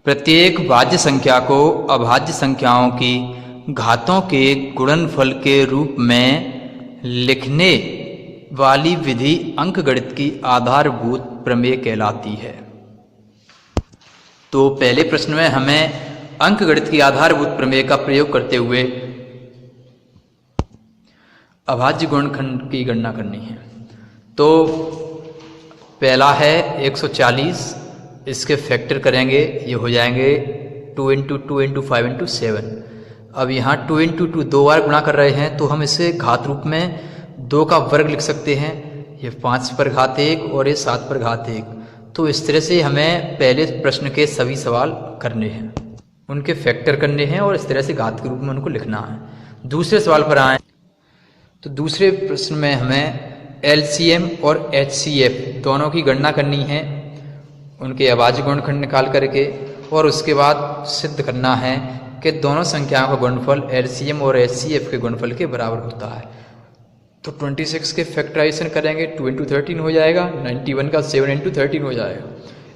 प्रत्येक भाज्य संख्या को अभाज्य संख्याओं की घातों के गुणनफल के रूप में लिखने वाली विधि अंकगणित की आधारभूत प्रमेय कहलाती है। तो पहले प्रश्न में हमें अंकगणित की आधारभूत प्रमेय का प्रयोग करते हुए अभाज्य गुणनखंड की गणना करनी है। तो पहला है 140, इसके फैक्टर करेंगे, ये हो जाएंगे 2 × 2 × 5 × 7। अब यहाँ 2 × 2 दो बार गुणा कर रहे हैं तो हम इसे घात रूप में 2 का वर्ग लिख सकते हैं। ये 5 पर घात 1 और ये 7 पर घात 1। तो इस तरह से हमें पहले प्रश्न के सभी सवाल करने हैं, उनके फैक्टर करने हैं और इस तरह से घात के रूप में उनको लिखना है। दूसरे सवाल पर आए तो दूसरे प्रश्न में हमें LCM और HCF दोनों की गणना करनी है, उनके अभाज्य गुणनखंड निकाल करके, और उसके बाद सिद्ध करना है कि दोनों संख्याओं का गुणनफल LCM और HCF के गुणनफल के बराबर होता है। तो 26 के फैक्टराइजेशन करेंगे, 2 × 13 हो जाएगा, 91 का 7 × 13 हो जाएगा।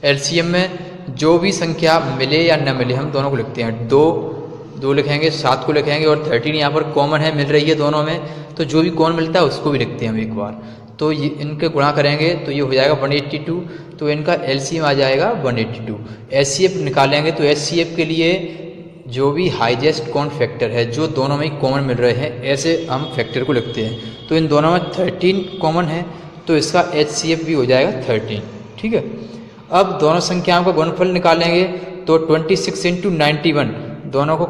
LCM में जो भी संख्या मिले या न मिले हम दोनों को लिखते हैं। 2 लिखेंगे, 7 को लिखेंगे और 13 यहाँ पर कॉमन है, मिल रही है दोनों में, तो जो भी कॉमन मिलता है उसको भी लिखते हैं हम एक बार। तो ये इनके गुणा करेंगे तो ये हो जाएगा 182, तो इनका LCM आ जाएगा 182। HCF निकालेंगे तो HCF के लिए जो भी हाईएस्ट कॉमन फैक्टर है, जो दोनों में ही कॉमन मिल रहे हैं, ऐसे हम फैक्टर को लिखते हैं। तो इन दोनों में 13 कॉमन है, तो इसका HCF भी हो जाएगा 13। ठीक है। अब दोनों संख्याओं का गुणनफल निकालेंगे तो 26 × 91 दोनों को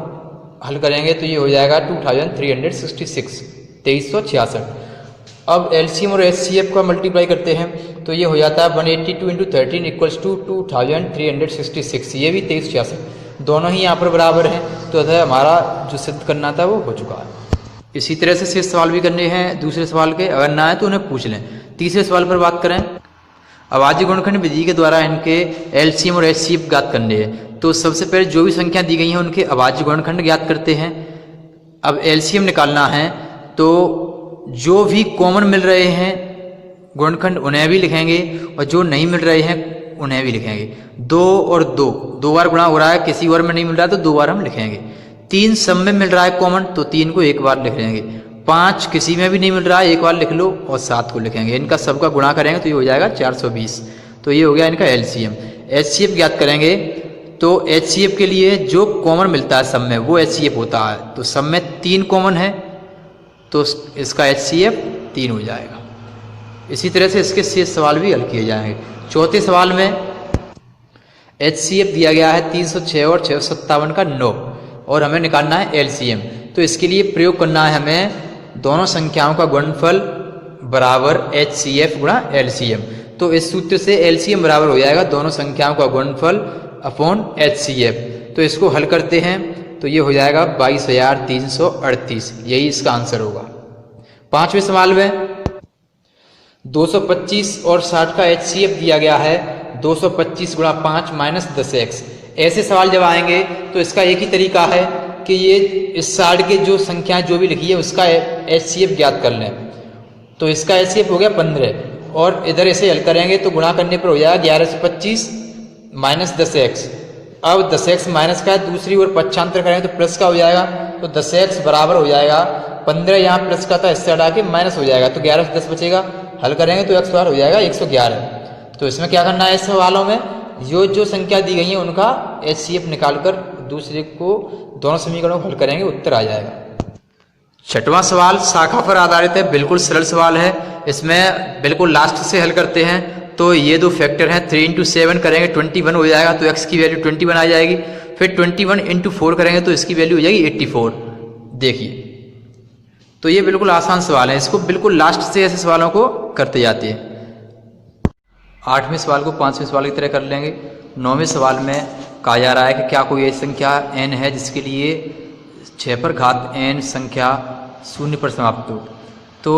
हल करेंगे तो ये हो जाएगा 2366, 2366। अब LCM और HCF का मल्टीप्लाई करते हैं तो ये हो जाता है 182 × 13 = 2366। ये भी 2366, दोनों ही यहाँ पर बराबर हैं। तो अतः हमारा जो सिद्ध करना था वो हो चुका है। इसी तरह से शेष सवाल भी करने हैं दूसरे सवाल के, अगर ना है तो उन्हें पूछ लें। तीसरे सवाल पर बात करें, अभाज्य गुणनखंड विधि के द्वारा इनके LCM और HCF ज्ञात करने हैं। तो सबसे पहले जो भी संख्या दी गई हैं उनके अभाज्य गुणनखंड ज्ञात करते हैं। अब LCM निकालना है तो जो भी कॉमन मिल रहे हैं गुणनखंड उन्हें भी लिखेंगे और जो नहीं मिल रहे हैं उन्हें भी लिखेंगे। 2 और 2 दो बार गुणा हो रहा है, किसी और में नहीं मिल रहा है तो 2 बार हम लिखेंगे। 3 सब में मिल रहा है कॉमन, तो 3 को एक बार लिख लेंगे। 5 किसी में भी नहीं मिल रहा है, एक बार लिख लो, और 7 को लिखेंगे। इनका सबका गुणा करेंगे तो ये हो जाएगा 420। तो ये हो गया इनका LCM। HCF ज्ञात करेंगे तो HCF के लिए जो कॉमन मिलता है सब में वो HCF होता है। तो सब में 3 कॉमन है तो इसका HCF 3 हो जाएगा। इसी तरह से इसके शेष सवाल भी हल किए जाएंगे। चौथे सवाल में HCF दिया गया है 306 और 657 का 9, और हमें निकालना है LCM। तो इसके लिए प्रयोग करना है हमें दोनों संख्याओं का गुणनफल बराबर HCF गुणा LCM। तो इस सूत्र से LCM बराबर हो जाएगा दोनों संख्याओं का गुणनफल अपॉन HCF। तो इसको हल करते हैं तो ये हो जाएगा 22,338, यही इसका आंसर होगा। पांचवें सवाल में 225 और 60 का HCF दिया गया है 225 × 5 - 10x। ऐसे सवाल जब आएंगे तो इसका एक ही तरीका है कि ये इस 60 के जो संख्या जो भी लिखी है उसका HCF ज्ञात कर लें। तो इसका HCF हो गया 15, और इधर इसे हल करेंगे तो गुणा करने पर हो जाएगा 11 से 25 - 10x। अब 10x माइनस का है, दूसरी ओर पक्षांतर करेंगे तो प्लस का हो जाएगा। तो 10x बराबर हो जाएगा 15, यहाँ प्लस का था इससे हटा के माइनस हो जाएगा, तो 11 से 10 बचेगा। हल करेंगे तो x बार हो जाएगा 111। तो इसमें क्या करना है, इस सवालों में जो संख्या दी गई है उनका HCF निकालकर दूसरे को दोनों समीकरणों को हल करेंगे, उत्तर आ जाएगा। छठवां सवाल शाखा पर आधारित है, बिल्कुल सरल सवाल है। इसमें बिल्कुल लास्ट से हल करते हैं। तो ये दो फैक्टर हैं, 3 × 7 करेंगे 21 हो जाएगा, तो x की वैल्यू 21 आ जाएगी। फिर 21 × 4 करेंगे तो इसकी वैल्यू हो जाएगी 84। देखिए, तो ये बिल्कुल आसान सवाल है, इसको बिल्कुल लास्ट से ऐसे सवालों को करते जाते हैं। 8वें सवाल को 5वें सवाल की तरह कर लेंगे। 9वें सवाल में कहा जा रहा है कि क्या कोई ऐसी संख्या n है जिसके लिए 6 पर घात n संख्या 0 पर समाप्त हो। तो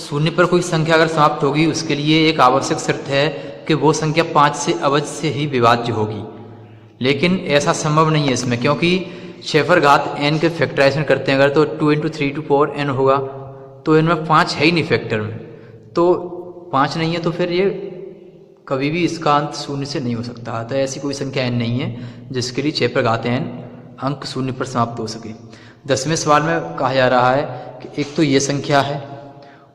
0 पर कोई संख्या अगर समाप्त होगी उसके लिए एक आवश्यक शर्त है कि वो संख्या 5 से अवश्य से ही विभाज्य होगी। लेकिन ऐसा संभव नहीं है इसमें, क्योंकि 6 पर घात n के फैक्टराइजेशन करते हैं अगर तो 2 × 3 n होगा, तो इनमें 5 है ही नहीं फैक्टर में। तो 5 नहीं है तो फिर ये कभी भी इसका अंत शून्य से नहीं हो सकता। तो ऐसी कोई संख्या n नहीं है जिसके लिए 6 पर घात n अंक शून्य पर समाप्त हो सके। 10वें सवाल में कहा जा रहा है कि एक तो ये संख्या है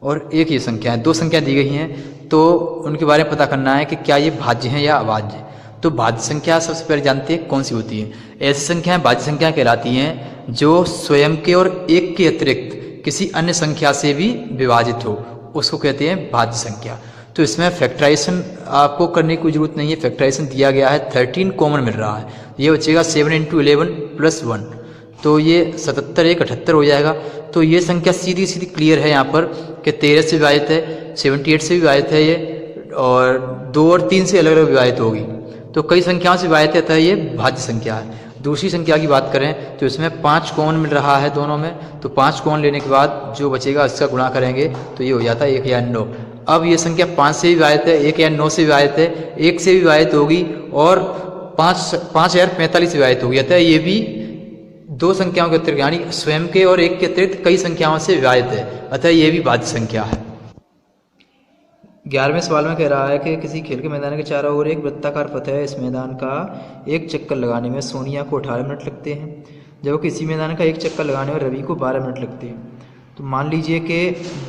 और एक ये संख्या है, दो संख्या दी गई हैं, तो उनके बारे में पता करना है कि क्या ये भाज्य हैं या अभाज्य। तो भाज्य संख्या सबसे पहले जानते हैं कौन सी होती है। ऐसी संख्याएं भाज्य संख्या कहलाती हैं जो स्वयं के और एक के अतिरिक्त किसी अन्य संख्या से भी विभाजित हो, उसको कहते हैं भाज्य संख्या। तो इसमें फैक्टराइजेशन आपको करने की जरूरत नहीं है, फैक्टराइजेशन दिया गया है, 13 कॉमन मिल रहा है, ये बचेगा 7 × 11 + 1, तो ये 77 1 78 हो जाएगा। तो ये संख्या सीधी सीधी क्लियर है यहाँ पर कि 13 से विभाजित है, 78 से विभाजित है ये, और 2 और 3 से अलग अलग विभाजित होगी, तो कई संख्याओं से विभाजित है, ये भाज्य संख्या है। दूसरी संख्या की बात करें तो इसमें 5 कॉमन मिल रहा है दोनों में, तो 5 कॉमन लेने के बाद जो बचेगा इसका गुणा करेंगे तो ये हो जाता है 1 या 9। अब ये संख्या 5 से भी विभाजित है, 1 या 9 से विभाजित है, 1 से भी विभाजित होगी और 5045 से विभाजित होगी, अतः ये भी दो संख्याओं के अतिरिक्त यानी स्वयं के और एक के अतिरिक्त कई संख्याओं से विभाजित है, अतः ये भी भाज्य संख्या है। 11वें सवाल में कह रहा है कि किसी खेल के मैदान के चारों ओर एक वृत्ताकार पथ है, इस मैदान का एक चक्कर लगाने में सोनिया को 18 मिनट लगते हैं, जबकि इसी मैदान का एक चक्कर लगाने में रवि को 12 मिनट लगते हैं। तो मान लीजिए कि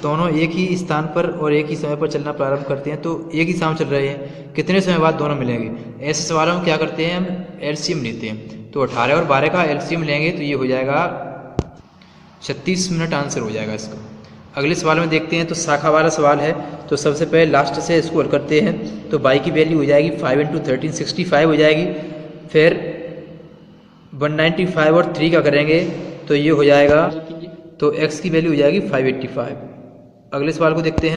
दोनों एक ही स्थान पर और एक ही समय पर चलना प्रारंभ करते हैं, तो एक ही समय चल रहे हैं, कितने समय बाद दोनों मिलेंगे। ऐसे सवालों में क्या करते हैं, हम एलसीएम लेते हैं, तो 18 और 12 का एलसीएम लेंगे तो ये हो जाएगा 36 मिनट आंसर हो जाएगा इसका। अगले सवाल में देखते हैं, तो शाखा वाला सवाल है, तो सबसे पहले लास्ट से इसको हल करते हैं। तो y की वैल्यू हो जाएगी 5 × 13 65 हो जाएगी, फिर 195 और 3 का करेंगे तो ये हो जाएगा, तो x की वैल्यू हो जाएगी 585। अगले सवाल को देखते हैं।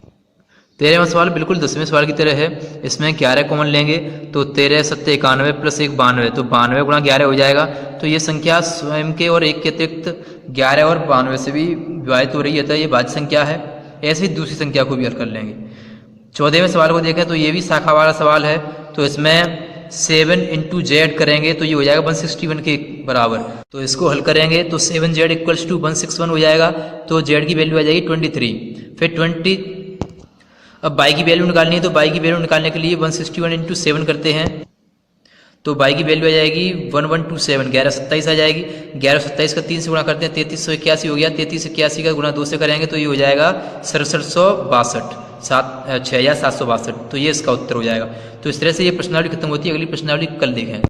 13वां सवाल बिल्कुल 10वें सवाल की तरह है, इसमें 11 कॉमन लेंगे तो 13 7 91 + 1 92, तो 92 × 11 हो जाएगा। तो ये संख्या स्वयं के और एक के अतिरिक्त 11 और 92 से भी विभाजित हो रही है, तो ये भाज्य संख्या है। ऐसे ही दूसरी संख्या को भी हल कर लेंगे। 14वें सवाल को देखें तो ये भी शाखा वाला सवाल है, तो इसमें 7 × z करेंगे तो ये हो जाएगा 161 के बराबर। तो इसको हल करेंगे तो 7z = 161 हो जाएगा, तो z की वैल्यू आ जाएगी 23। फिर 20, अब y की वैल्यू निकालनी है, तो y की वैल्यू निकालने के लिए 161 × 7 करते हैं, तो y की वैल्यू आ जाएगी 1127, 1127 आ जाएगी। 1127 का 3 से गुणा करते हैं 3381 हो गया, 3381 का गुणा 2 से करेंगे तो ये हो जाएगा 6762, 6762, तो ये इसका उत्तर हो जाएगा। तो इस तरह से ये प्रश्नावली खत्म होती है। अगली प्रश्नावली कल देखें।